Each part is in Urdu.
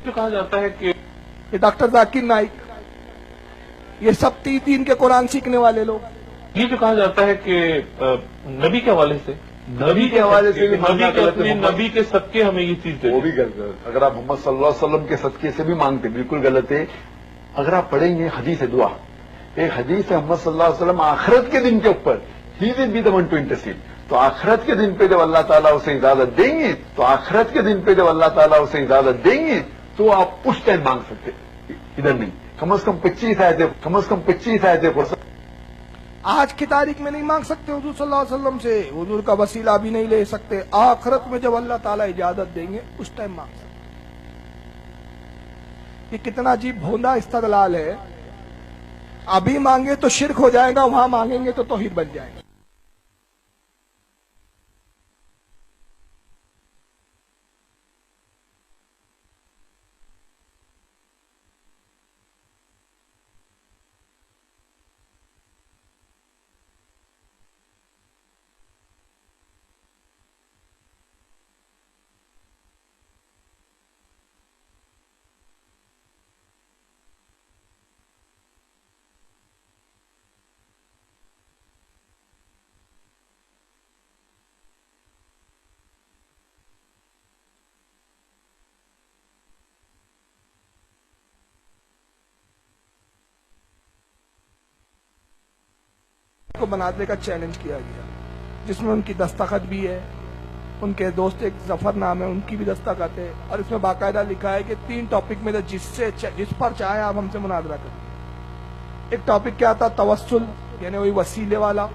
جو کہا جاتا ہے کہ یہ ڈاکٹر ذاکر نائک، یہ سب 30 دن کے قرآن سیکھنے والے لوگ، یہ جو کہا جاتا ہے کہ نبی کے حوالے سے نبی کے حوالے سے بھی مانگنا غلط ہے، نبی کے صدقے ہمیں یہ چیز دے وہ بھی غلط ہے۔ اگر آپ محمد صلی اللہ علیہ وسلم کے صدقے سے بھی مانگتے بالکل غلط ہے۔ اگر آپ پڑھیں گے حدیث دعا، ایک حدیث ہے محمد صلی اللہ علیہ وسلم آخرت کے دن کے اوپر ہی will be the one to intercede, تو آخرت کے دن پہ جب اللہ تعالیٰ اسے اجازت دیں گے، تو آخرت کے دن پہ جب اللہ تعالیٰ اسے اجازت دیں گے تو آپ اس ٹائم مانگ سکتے، ادھر نہیں۔ کم از کم 25 آیتیں پڑھ سکتے۔ آج کی تاریخ میں نہیں مانگ سکتے حضور صلی اللہ علیہ وسلم سے، حضور کا وسیلہ بھی نہیں لے سکتے، آخرت میں جب اللہ تعالیٰ اجازت دیں گے اس ٹائم مانگ سکتے۔ یہ کتنا عجیب بھوندا استدلال ہے، ابھی مانگے تو شرک ہو جائے گا، وہاں مانگیں گے تو توحید بن جائے گا۔ کو مناظرے کا چیلنج کیا گیا، جس میں ان کی دستخط بھی ہے، ان کے دوست ایک ظفر نام ہے، ان کی بھی دستخط ہے، اور اس میں باقاعدہ لکھا ہے کہ 3 ٹاپک میں جس پر چاہے آپ ہم سے مناظرہ کریں۔ ایک ٹاپک کیا تھا؟ توسل، یعنی وہی وسیلے والا۔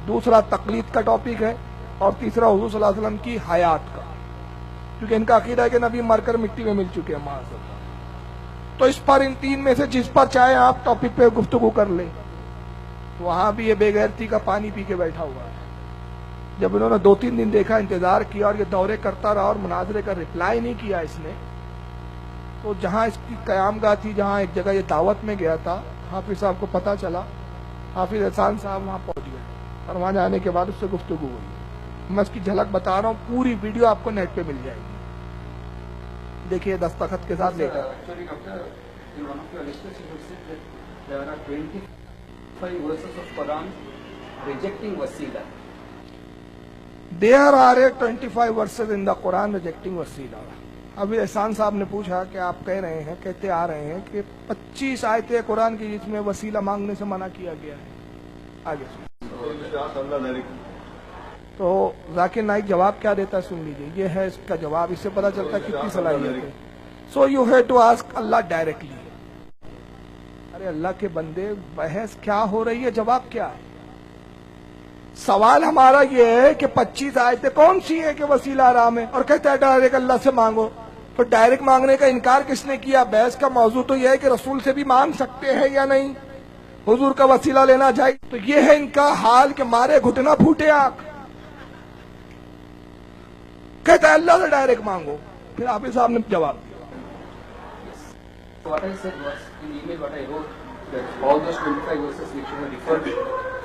دوسرا تقلید کا ٹاپک ہے، اور تیسرا حضور صلی اللہ علیہ وسلم کی حیات کا، کیونکہ ان کا عقیدہ ہے کہ نبی مر کر مٹی میں مل چکے ہیں معاذ اللہ۔ تو اس پر ان 3 میں سے جس پر چاہے آپ ٹاپک پہ گفتگو کر لیں۔ وہاں بھی یہ بے غیرتی کا پانی پی کے بیٹھا ہوا ہے۔ جب انہوں نے 2-3 دن دیکھا، انتظار کیا، اور یہ دورے کرتا رہا اور مناظرے کا رپلائی نہیں کیا اس نے، تو جہاں اس کی قیام گاہ تھی، جہاں ایک جگہ یہ دعوت میں گیا تھا، حافظ صاحب کو پتہ چلا، حافظ احسان صاحب وہاں پہنچ گئے، اور وہاں جانے کے بعد اس سے گفتگو ہوئی۔ میں اس کی جھلک بتا رہا ہوں، پوری ویڈیو آپ کو نیٹ پہ مل جائے گی، دیکھیے دستخط کے ساتھ لے کر۔ verses of Quran rejecting wasila. There are 25 verses in the Quran rejecting wasila. ابھی احسان صاحب نے پوچھا کہ آپ کہہ رہے ہیں، کہتے آ رہے ہیں کہ 25 آیتیں قرآن کی جس میں وسیلہ مانگنے سے منع کیا گیا ہے۔ آگے سن تو ذاکر نائک جواب کیا دیتا ہے، سن لیجیے، یہ ہے اس کا جواب، اس سے پتہ چلتا ہے کتنی صلاحیت ہے۔ So you have to ask Allah directly. ارے اللہ کے بندے، بحث کیا ہو رہی ہے، جواب کیا ہے؟ سوال ہمارا یہ ہے کہ 25 آیتیں کون سی ہے کہ وسیلہ حرام ہے، اور کہتا ہے ڈائریکٹ اللہ سے مانگو۔ تو ڈائریکٹ مانگنے کا انکار کس نے کیا؟ بحث کا موضوع تو یہ ہے کہ رسول سے بھی مانگ سکتے ہیں یا نہیں، حضور کا وسیلہ لینا چاہیے۔ تو یہ ہے ان کا حال کہ مارے گھٹنا پھوٹے آنکھ، کہتا ہے اللہ سے ڈائریکٹ مانگو۔ پھر حافظ صاحب نے جواب دیا۔ What I said was, in the email what I wrote, that all those 25 verses which you have referred to,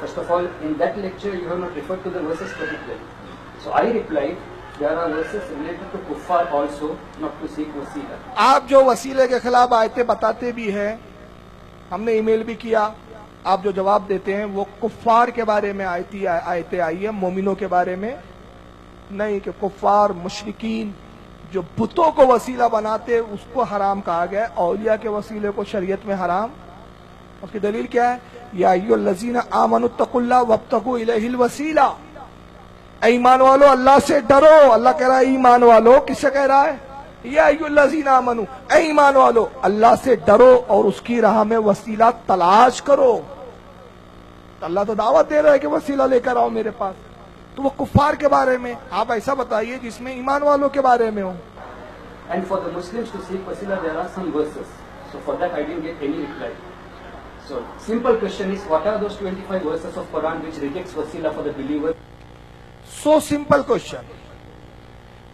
first of all, in that lecture you have not referred to the verses particularly. So I replied, there are verses related to kuffar also, not to seek wasila. آپ جو وسیلے کے خلاف آیتیں بتاتے بھی ہیں، ہم نے ای میل بھی کیا، آپ جو جواب دیتے ہیں وہ کفار کے بارے میں آیتیں آئی ہیں، مومنوں کے بارے میں نہیں، کہ کفار مشرکین جو بتوں کو وسیلہ بناتے اس کو حرام کہا گیا، اولیاء کے وسیلے کو شریعت میں حرام۔ اس کی دلیل کیا ہے؟ یا ایھا الذین آمنوا اتقوا اللہ وابتغوا الیہ الوسیلہ، اے ایمان والو اللہ سے ڈرو۔ اللہ کہہ رہا ہے ایمان والو، کس سے کہہ رہا ہے؟ یا ایھا الذین آمنوا، اے ایمان والو اللہ سے ڈرو اور اس کی راہ میں وسیلہ تلاش کرو۔ اللہ تو دعوت دے رہا ہے کہ وسیلہ لے کر آؤ میرے پاس۔ تو وہ کفار کے بارے میں آپ ایسا بتائیے جس میں ایمان والوں کے بارے میں ہو۔ And for the Muslims to seek wasila, there are some verses. So for that I didn't get any reply. So simple question is, what are those 25 verses of Quran which rejects wasila for the believer? So simple question,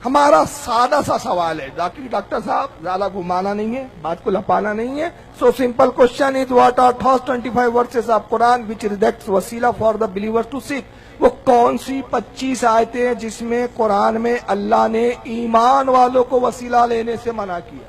ہمارا سادہ سا سوال ہے، ڈاکٹر صاحب زیادہ گھمانا نہیں ہے، بات کو لپانا نہیں ہے۔ So simple question is, what are those 25 verses of Quran which rejects wasila for the believers to seek؟ وہ کون سی 25 آیتیں ہیں جس میں قرآن میں اللہ نے ایمان والوں کو وسیلہ لینے سے منع کیا؟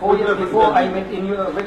4 years before I met in your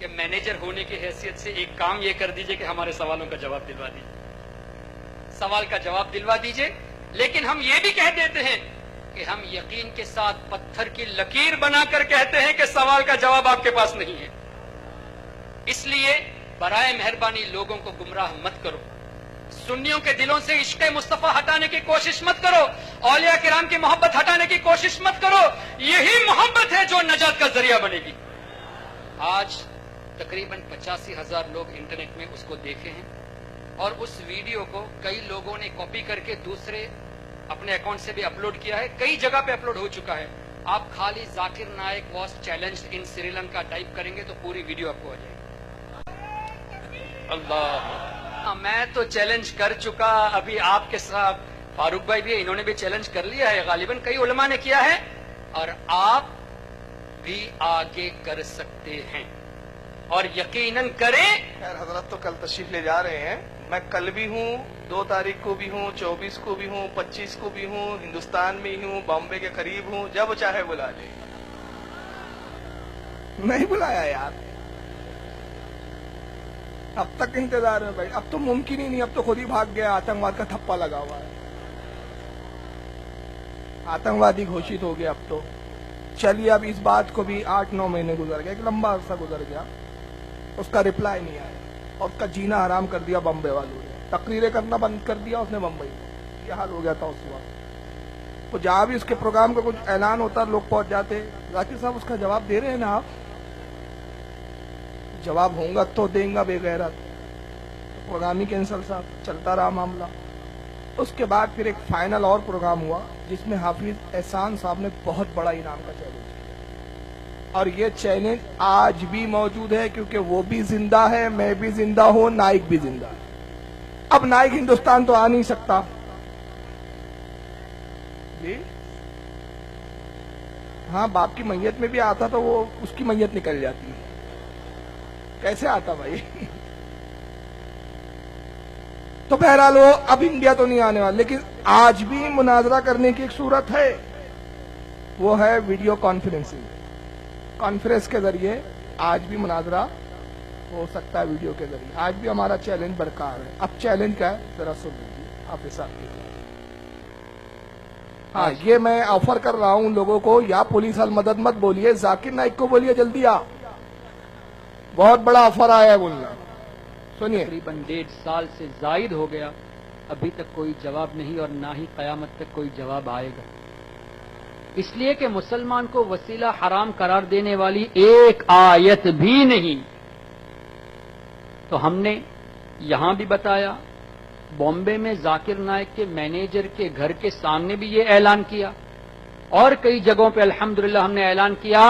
کہ مینیجر ہونے کی حیثیت سے ایک کام یہ کر دیجئے کہ ہمارے سوالوں کا جواب دلوا دیجئے، سوال کا جواب دلوا دیجئے، لیکن ہم یہ بھی کہہ دیتے ہیں کہ ہم یقین کے ساتھ پتھر کی لکیر بنا کر کہتے ہیں کہ سوال کا جواب آپ کے پاس نہیں ہے۔ اس لیے برائے مہربانی لوگوں کو گمراہ مت کرو، سنیوں کے دلوں سے عشق مصطفیٰ ہٹانے کی کوشش مت کرو، اولیاء کرام کی محبت ہٹانے کی کوشش مت کرو، یہی محبت ہے جو نجات کا ذریعہ بنے گی۔ آج تقریباً 85,000 لوگ انٹرنیٹ میں اس کو دیکھے ہیں، اور اس ویڈیو کو کئی لوگوں نے کاپی کر کے دوسرے اپنے اکاؤنٹ سے بھی اپلوڈ کیا ہے، کئی جگہ پہ اپلوڈ ہو چکا ہے۔ آپ خالی Zakir Naik was challenged in Sri Lanka type کریں گے تو پوری ویڈیو آپ کو آ جائے گی۔ اللہ، میں تو چیلنج کر چکا، ابھی آپ کے ساتھ فاروق بھائی بھی انہوں نے بھی چیلنج کر لیا ہے، غالباً کئی علماء نے کیا ہے، اور آپ بھی آگے کر سکتے ہیں، اور یقیناً کریں۔ خیر حضرت تو کل تشریف لے جا رہے ہیں، میں کل بھی ہوں، 2 تاریخ کو بھی ہوں، 24 کو بھی ہوں، 25 کو بھی ہوں، ہندوستان میں ہی ہوں، بامبے کے قریب ہوں، جب چاہے بلا لے۔ نہیں بلایا یار، اب تک انتظار میں بھائی، اب تو ممکن ہی نہیں، اب تو خود ہی بھاگ گیا، آتنکواد کا تھپا لگا ہوا ہے، آتنکوادی گھوشت ہو گیا اب تو۔ چلیے اب اس بات کو بھی 8-9 مہینے گزر گیا، ایک لمبا عرصہ گزر گیا، اس کا رپلائی نہیں آیا، اور اس کا جینا حرام کر دیا بمبے والوں نے، تقریریں کرنا بند کر دیا اس نے بمبئی میں، یہ حال ہو گیا تھا اس وقت۔ تو جہاں بھی اس کے پروگرام کا کچھ اعلان ہوتا لوگ پہنچ جاتے۔ ذاکر صاحب اس کا جواب دے رہے ہیں نا آپ؟ جواب ہوں گا تو دیں گا بے غیرت، پروگرام ہی کینسل صاحب، چلتا رہا معاملہ۔ اس کے بعد پھر ایک فائنل اور پروگرام ہوا جس میں حافظ احسان صاحب نے بہت بڑا انعام کا چیلنج کیا، اور یہ چیلنج آج بھی موجود ہے، کیونکہ وہ بھی زندہ ہے، میں بھی زندہ ہوں، نائک بھی زندہ ہے۔ اب نائک ہندوستان تو آ نہیں سکتا جی، ہاں باپ کی میت میں بھی آتا تو وہ اس کی میت نکل جاتی ہے، کیسے آتا بھائی؟ تو بہرحال وہ اب انڈیا تو نہیں آنے والا، لیکن آج بھی مناظرہ کرنے کی ایک صورت ہے، وہ ہے ویڈیو کانفرنسنگ، کانفرنس کے ذریعے آج بھی مناظرہ ہو سکتا ہے ویڈیو کے ذریعے۔ آج بھی ہمارا چیلنج برقرار ہے۔ اب چیلنج کا ہے ذرا سن لیجیے حافظ صاحب کی۔ ہاں یہ میں آفر کر رہا ہوں لوگوں کو، یا پولیس المدد مت بولیے، ذاکر نائک کو بولیے جلدی آ، بہت بڑا آفر آیا ہے بولنا۔ سنیے، تقریباً 1.5 سال سے زائد ہو گیا، ابھی تک کوئی جواب نہیں، اور نہ ہی قیامت تک کوئی جواب آئے گا، اس لیے کہ مسلمان کو وسیلہ حرام قرار دینے والی ایک آیت بھی نہیں۔ تو ہم نے یہاں بھی بتایا، بامبے میں ذاکر نائک کے مینیجر کے گھر کے سامنے بھی یہ اعلان کیا، اور کئی جگہوں پہ الحمدللہ ہم نے اعلان کیا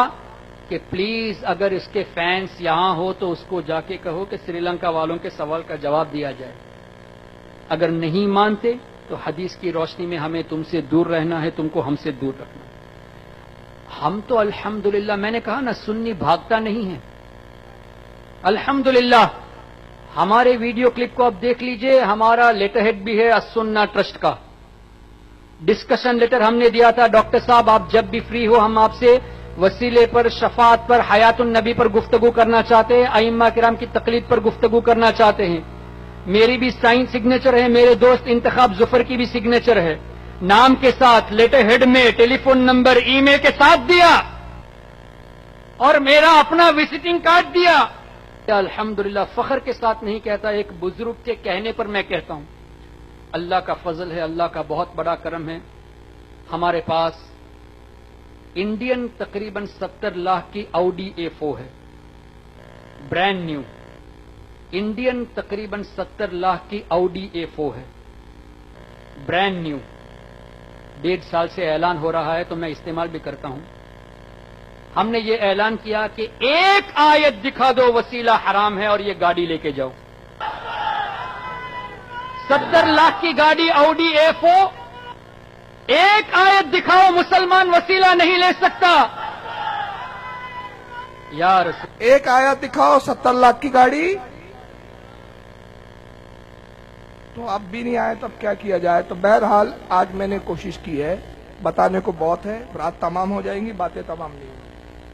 کہ پلیز اگر اس کے فینس یہاں ہو تو اس کو جا کے کہو کہ سری لنکا والوں کے سوال کا جواب دیا جائے، اگر نہیں مانتے تو حدیث کی روشنی میں ہمیں تم سے دور رہنا ہے، تم کو ہم سے دور رکھنا ہے۔ ہم تو الحمدللہ، میں نے کہا نا سنی بھاگتا نہیں ہے، الحمدللہ ہمارے ویڈیو کلپ کو آپ دیکھ لیجئے، ہمارا لیٹر ہیڈ بھی ہے السنہ ٹرسٹ کا، ڈسکشن لیٹر ہم نے دیا تھا، ڈاکٹر صاحب آپ جب بھی فری ہو ہم آپ سے وسیلے پر، شفاعت پر، حیات النبی پر گفتگو کرنا چاہتے ہیں، ائمہ کرام کی تقلید پر گفتگو کرنا چاہتے ہیں۔ میری بھی سائن سگنیچر ہے، میرے دوست انتخاب ظفر کی بھی سگنیچر ہے، نام کے ساتھ، لیٹر ہیڈ میں، ٹیلی فون نمبر، ای میل کے ساتھ دیا، اور میرا اپنا وزٹنگ کارڈ دیا۔ الحمدللہ فخر کے ساتھ نہیں کہتا، ایک بزرگ کے کہنے پر میں کہتا ہوں، اللہ کا فضل ہے، اللہ کا بہت بڑا کرم ہے، ہمارے پاس انڈین تقریباً 70 لاکھ کی آؤڈی A4 ہے، برانڈ نیو، انڈین تقریباً 70 لاکھ کی آؤڈی A4 ہے، برانڈ نیو، 1.5 سال سے اعلان ہو رہا ہے تو میں استعمال بھی کرتا ہوں۔ ہم نے یہ اعلان کیا کہ ایک آیت دکھا دو وسیلہ حرام ہے اور یہ گاڑی لے کے جاؤ، 70 لاکھ کی گاڑی آؤڈی A4، ایک آیت دکھاؤ مسلمان وسیلہ نہیں لے سکتا، یا رسول ایک آیت دکھاؤ 70 لاکھ کی گاڑی، تو اب بھی نہیں آئے تب کیا کیا جائے؟ تو بہرحال آج میں نے کوشش کی ہے، بتانے کو بہت ہے، رات تمام ہو جائیں گی، باتیں تمام نہیں ہوگی۔